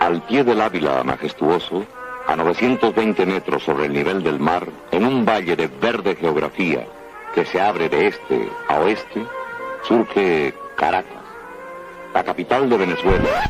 Al pie del Ávila majestuoso, a 920 metros sobre el nivel del mar, en un valle de verde geografía que se abre de este a oeste, surge Caracas, la capital de Venezuela.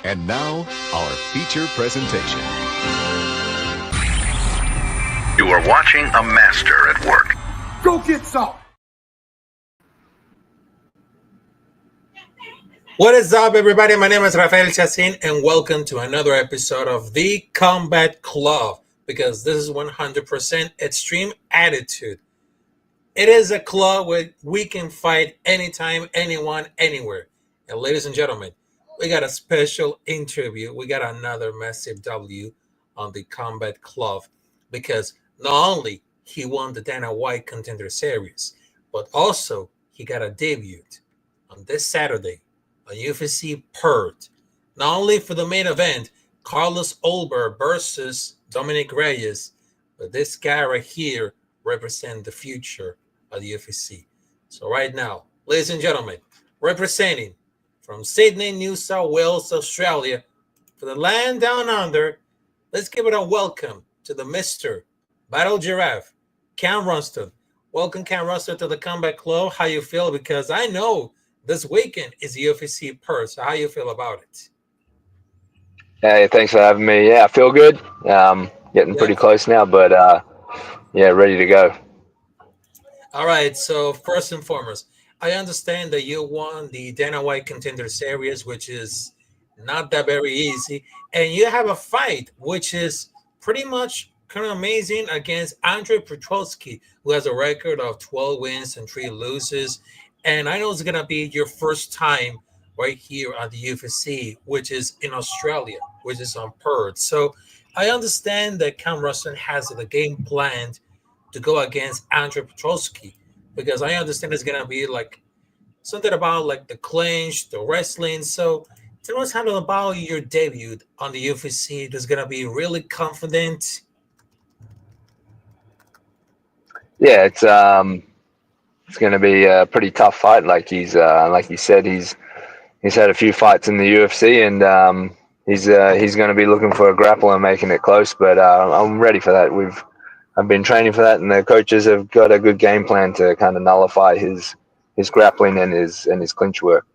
And now, our feature presentation. You are watching a master at work. Go get some! What is up, everybody? My name is Rafael Chacin, and welcome to another episode of The Combat Club, because this is 100% extreme attitude. It is a club where we can fight anytime, anyone, anywhere. And ladies and gentlemen, we got a special interview. We got another massive W on the Combat Club because not only he won the Dana White Contender Series, but also he got a debut on this Saturday on UFC Perth. Not only for the main event, Carlos Ulber versus Dominic Reyes, but this guy right here represents the future of the UFC. So right now, ladies and gentlemen, representing from Sydney, New South Wales, Australia, for the land down under, let's give it a welcome to the Mr. Battle Giraffe, Cam Rowston. Welcome, Cam Rowston, to the Combat Club. How you feel? Because I know this weekend is UFC Perth. So how you feel about it? Hey, thanks for having me. Yeah, I feel good. Getting pretty close now, but ready to go. All right. So first and foremost, I understand that you won the Dana White Contender Series, which is not that very easy. And you have a fight, which is pretty much kind of amazing against Andre Petroski, who has a record of 12 wins and 3 losses. And I know it's going to be your first time right here at the UFC, which is in Australia, which is on Perth. So I understand that Cam Rowston has the game planned to go against Andre Petroski, because I understand it's going to be like something about like the clinch, the wrestling. So tell us how about your debut on the UFC. It's going to be really confident. Yeah, it's going to be a pretty tough fight. Like you said, he's had a few fights in the UFC, and he's going to be looking for a grapple and making it close. But I'm ready for that. I've been training for that, and the coaches have got a good game plan to kind of nullify his grappling and his clinch work.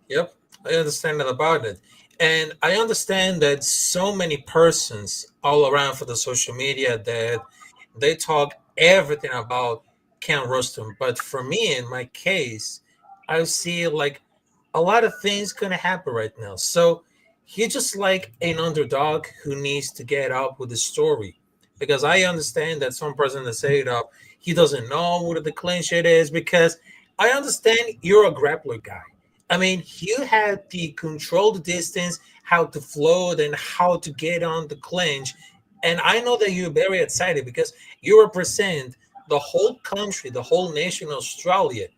Yep, I understand that about it. And I understand that so many persons all around for the social media that they talk everything about Cam Rowston. But for me, in my case, I see like a lot of things going to happen right now. So he's just like an underdog who needs to get up with the story. Because I understand that some person that say it up, he doesn't know what the clinch it is, because I understand you're a grappler guy. I mean, you had the control the distance, how to float, and how to get on the clinch. And I know that you're very excited because you represent the whole country, the whole nation, Australia.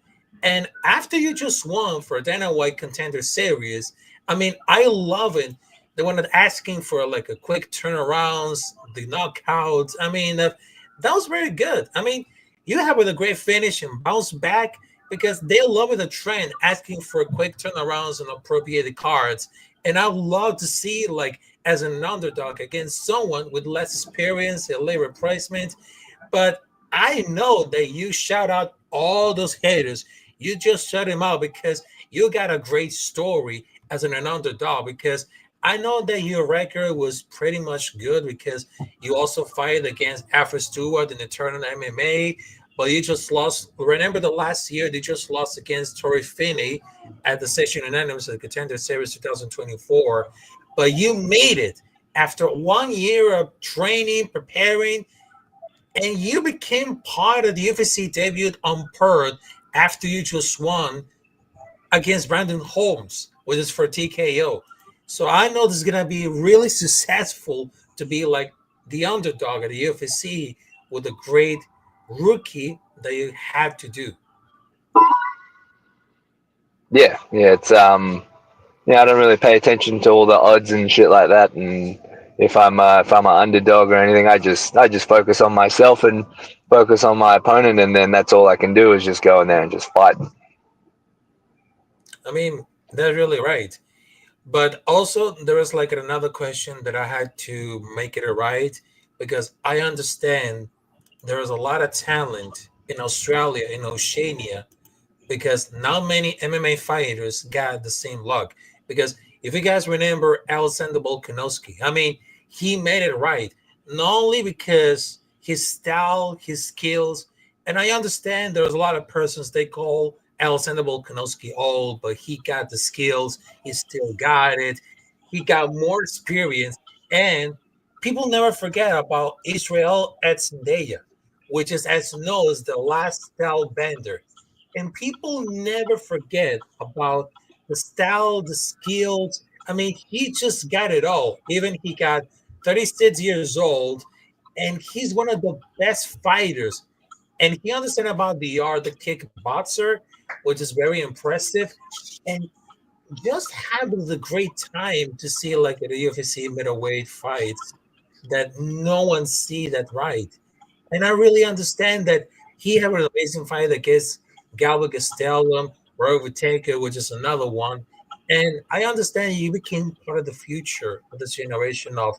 And after you just won for Dana White Contender Series, I mean, I love it. They wanted asking for like a quick turnarounds, the knockouts. I mean, that was very good. I mean, you have a great finish and bounce back, because they love the trend asking for quick turnarounds and appropriate cards. And I love to see, like, as an underdog against someone with less experience and late replacement. But I know that you shout out all those haters. You just shut him out because you got a great story as an underdog. Because I know that your record was pretty much good because you also fight against Alfred Stewart in the tournament MMA, but you just lost. Remember the last year they just lost against Torrey Finney at the Session Unanimous at the Contender Series 2024. But you made it after 1 year of training, preparing, and you became part of the UFC debut on Perth after you just won against Brandon Holmes, which is for TKO. So I know this is gonna be really successful to be like the underdog at the UFC with a great rookie that you have to do. Yeah, yeah. It's yeah. I don't really pay attention to all the odds and shit like that. And if I'm an underdog or anything, I just focus on myself and focus on my opponent, and then that's all I can do is just go in there and just fight. I mean, that's really right. But also, there is like another question that I had to make it right because I understand there is a lot of talent in Australia, in Oceania, because not many MMA fighters got the same luck. Because if you guys remember Alexander Volkanovski, I mean, he made it right, not only because his style, his skills, and I understand there's a lot of persons they call Alexander Volkanovski old, but he got the skills, he still got it, he got more experience, and people never forget about Israel Etzendaya, which is as known as the last style bender, and people never forget about the style, the skills. I mean, he just got it all. Even he got 36 years old, and he's one of the best fighters. And he understands about the art, the kickboxer, which is very impressive. And just having the great time to see like the UFC middleweight fights that no one see that right. And I really understand that he had an amazing fight against Galvin Gastelum, Roy Whittaker, which is another one. And I understand you became part of the future of this generation of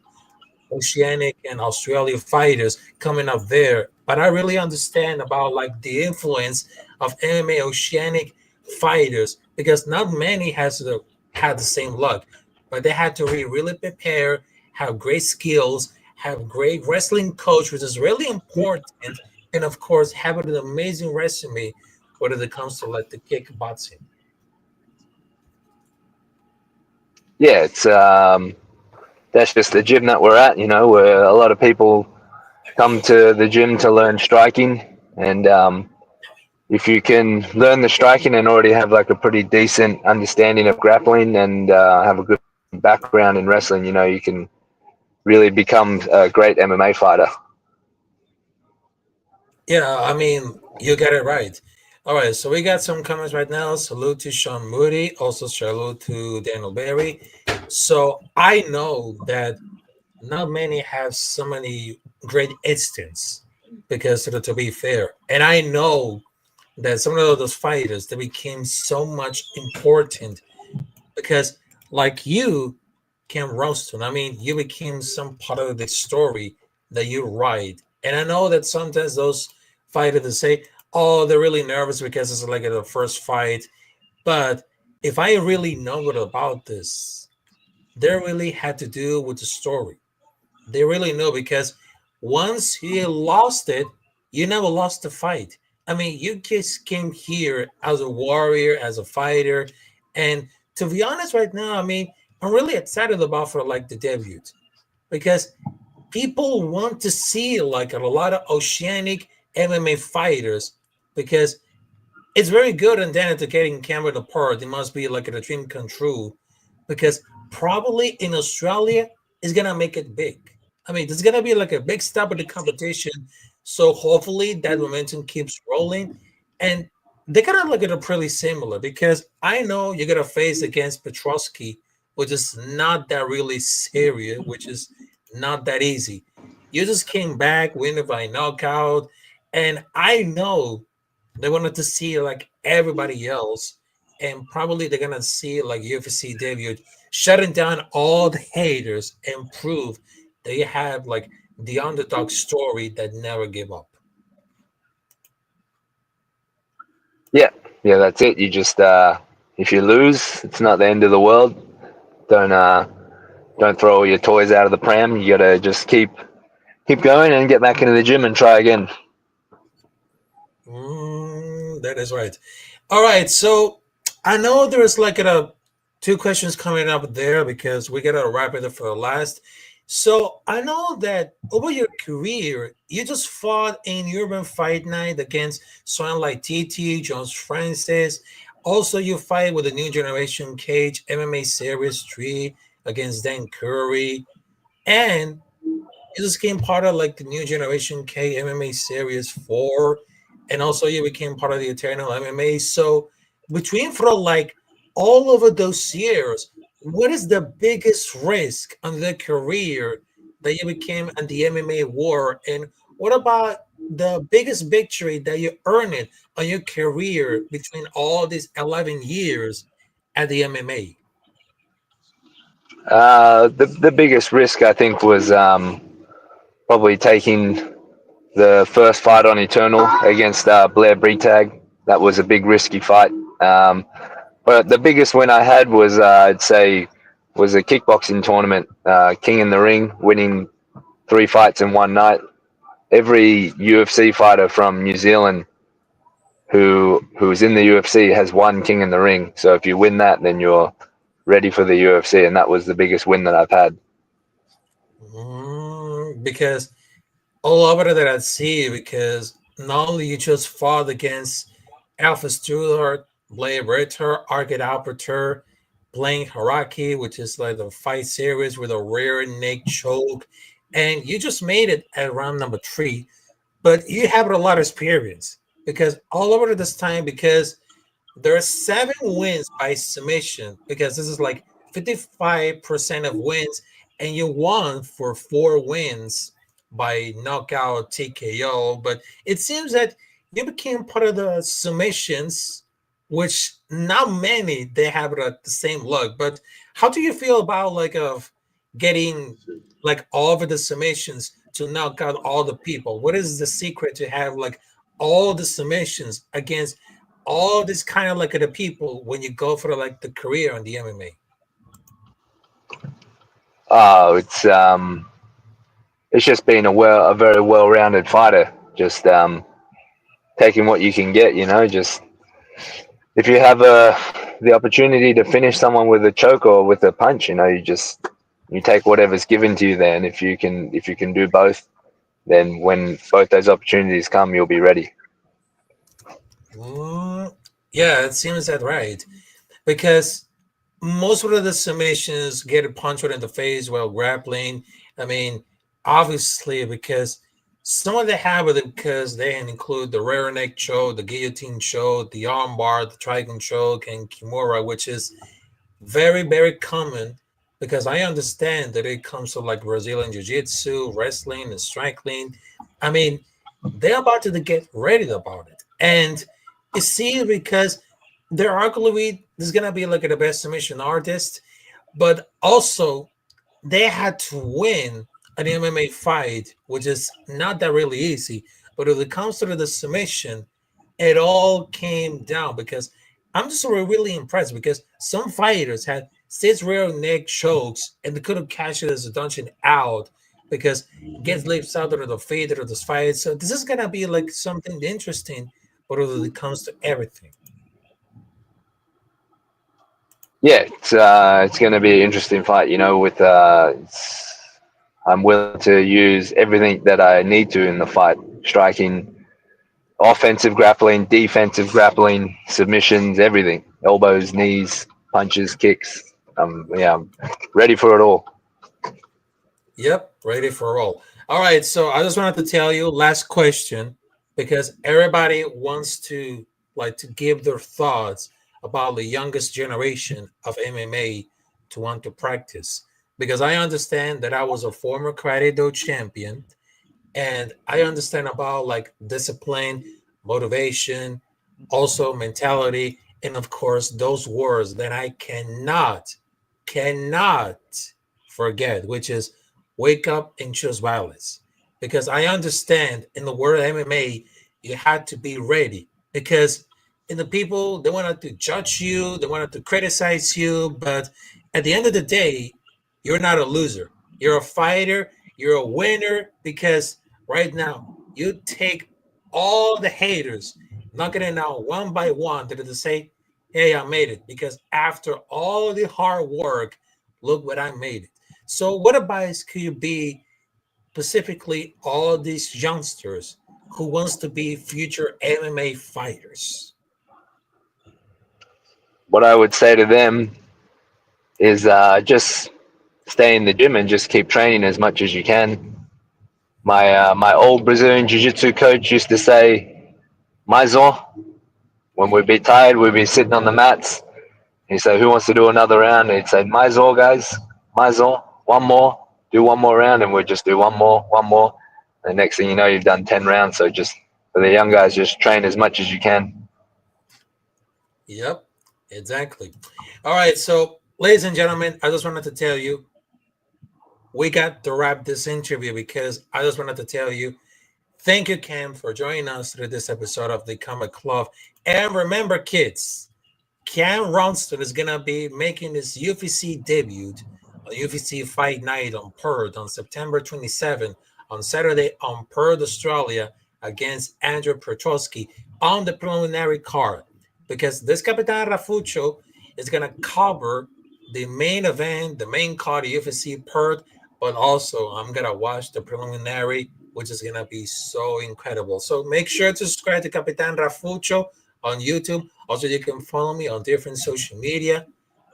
Oceanic and Australia fighters coming up there. But I really understand about like the influence of MMA Oceanic fighters because not many had the same luck, but they had to really prepare, have great skills, have great wrestling coach, which is really important, and of course have an amazing resume when it comes to like the kickboxing. Yeah, it's that's just the gym that we're at. You know, where a lot of people come to the gym to learn striking, and if you can learn the striking and already have like a pretty decent understanding of grappling and have a good background in wrestling, you know, you can really become a great MMA fighter. Yeah, I mean, you get it right. All right, so we got some comments right now. Salute to Sean Moody, also salute to Daniel Berry. So I know that not many have so many great instances because to be fair, and I know that some of those fighters they became so much important because like you came Rowston. I mean, you became some part of the story that you write. And I know that sometimes those fighters they say, oh, they're really nervous because it's like the first fight. But if I really know what about this, they really had to do with the story. They really know because once you lost it, you never lost the fight. I mean, you just came here as a warrior, as a fighter, and to be honest, right now, I mean, I'm really excited about for like the debut because people want to see like a lot of oceanic MMA fighters because it's very good and then to getting Cameron apart. It must be like a dream come true because probably in Australia is gonna make it big. I mean, there's gonna be like a big step in the competition. So hopefully that momentum keeps rolling. And they're gonna look at it pretty similar because I know you're gonna face against Petrosky, which is not that really serious, which is not that easy. You just came back, winning by knockout, and I know they wanted to see like everybody else, and probably they're gonna see like UFC debut shutting down all the haters and prove they have like the underdog story that never give up. Yeah, that's it. You just if you lose, it's not the end of the world. Don't throw all your toys out of the pram. You gotta just keep going and get back into the gym and try again. That is right. All right, so I know there's like two questions coming up there because we gotta wrap it up for the last. So I know that over your career, you just fought in Urban Fight Night against someone like TT, Jones Francis. Also, you fight with the New Generation Cage MMA Series 3 against Dan Curry. And you just became part of like the New Generation K MMA Series 4. And also you became part of the Eternal MMA. So between for like all over those years, what is the biggest risk on the career that you became in the MMA war? And what about the biggest victory that you earned on your career between all these 11 years at the MMA? The biggest risk I think was probably taking the first fight on Eternal against Blair Breitag. That was a big risky fight. But the biggest win I had was I'd say was a kickboxing tournament, King in the Ring, winning 3 fights in one night. Every UFC fighter from New Zealand who's in the UFC has won King in the Ring. So if you win that, then you're ready for the UFC, and that was the biggest win that I've had. Because all over that I see, because not only you just fought against Alpha Stuart, Blair Ritter, Arcade Alberter, playing Haraki, which is like the fight series with a rare neck choke, and you just made it at round number 3, but you have a lot of experience because all over this time, because there are 7 wins by submission, because this is like 55% of wins, and you won for 4 wins by knockout TKO. But it seems that you became part of the submissions, which not many they have it at the same luck. But how do you feel about like of getting like all of the submissions to knock out all the people? What is the secret to have like all the submissions against all this kind of like the people when you go for like the career in the MMA? Oh, it's just being a very well-rounded fighter. Just taking what you can get. Just if you have the opportunity to finish someone with a choke or with a punch, you take whatever's given to you there. And if you can do both, then when both those opportunities come, you'll be ready. Yeah, it seems that right. Because most of the submissions get punched in the face while grappling. I mean, obviously, because some of the have it because they include the rear neck choke, the guillotine choke, the armbar, the trigon choke, and kimura, which is very, very common because I understand that it comes to like Brazilian jiu-jitsu, wrestling, and striking. I mean, they're about to get ready about it. And you see, because they're arguably there's gonna be like the best submission artist, but also they had to win an MMA fight, which is not that really easy. But when it comes to the submission, it all came down because I'm just really impressed because some fighters had 6 rear neck chokes and they couldn't catch it as a dungeon out because it gets lips out of the fade of this fight. So this is gonna be like something interesting, but when it comes to everything. Yeah, it's going to be an interesting fight. With I'm willing to use everything that I need to in the fight: striking, offensive grappling, defensive grappling, submissions, everything, elbows, knees, punches, kicks. I'm ready for it all. Yep, ready for all. All right, so I just wanted to tell you last question because everybody wants to like to give their thoughts about the youngest generation of MMA to want to practice. Because I understand that I was a former karate do champion and I understand about like discipline, motivation, also mentality, and of course those words that I cannot forget, which is wake up and choose violence. Because I understand in the world of MMA, you had to be ready because and the people, they wanted to judge you, they wanted to criticize you, but at the end of the day, you're not a loser. You're a fighter, you're a winner, because right now you take all the haters, knocking it out one by one to say, hey, I made it. Because after all the hard work, look what I made it. So what advice could you be specifically all these youngsters who wants to be future MMA fighters? What I would say to them is just stay in the gym and just keep training as much as you can. My old Brazilian jiu-jitsu coach used to say, "Mais um." When we'd be tired, we'd be sitting on the mats. He'd say, "Who wants to do another round?" And he'd say, "Mais um, guys, mais um, one more, do one more round," and we'd just do one more, one more. And the next thing you know, you've done 10 rounds. So just for the young guys, just train as much as you can. Yep, exactly. All right, so ladies and gentlemen, I just wanted to tell you, we got to wrap this interview because I just wanted to tell you, thank you, Cam, for joining us through this episode of the Comic Club. And remember, kids, Cam Rowston is going to be making his UFC debut on UFC Fight Night on Perth on September 27th, on Saturday on Perth, Australia, against Andrew Petrosky on the preliminary card. Because this Capitan Rafucho is going to cover the main event, the main card, UFC Perth, but also I'm going to watch the preliminary, which is going to be so incredible. So make sure to subscribe to Capitan Rafucho on YouTube. Also, you can follow me on different social media,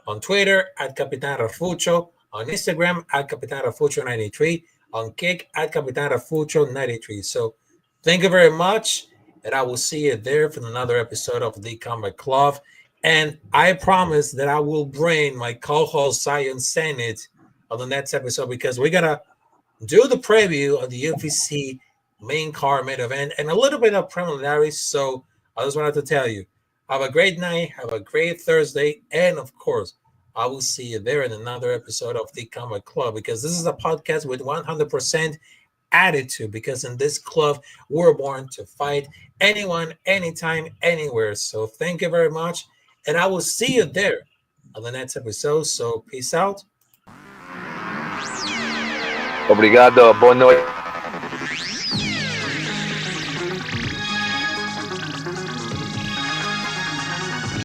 on Twitter at Capitan Rafucho, on Instagram at Capitan Rafucho93, on Kick at Capitan Rafucho93. So thank you very much, and I will see you there for another episode of the Comic Club. And I promise that I will bring my co-host Zion Senate on the next episode, because we're gonna do the preview of the UFC main card, main event, and a little bit of preliminaries. So I just wanted to tell you, have a great night, have a great Thursday, and of course, I will see you there in another episode of the Comic Club, because this is a podcast with 100% attitude, because in this club, we're born to fight anyone, anytime, anywhere. So thank you very much, and I will see you there on the next episode. So peace out. Obrigado, boa noite.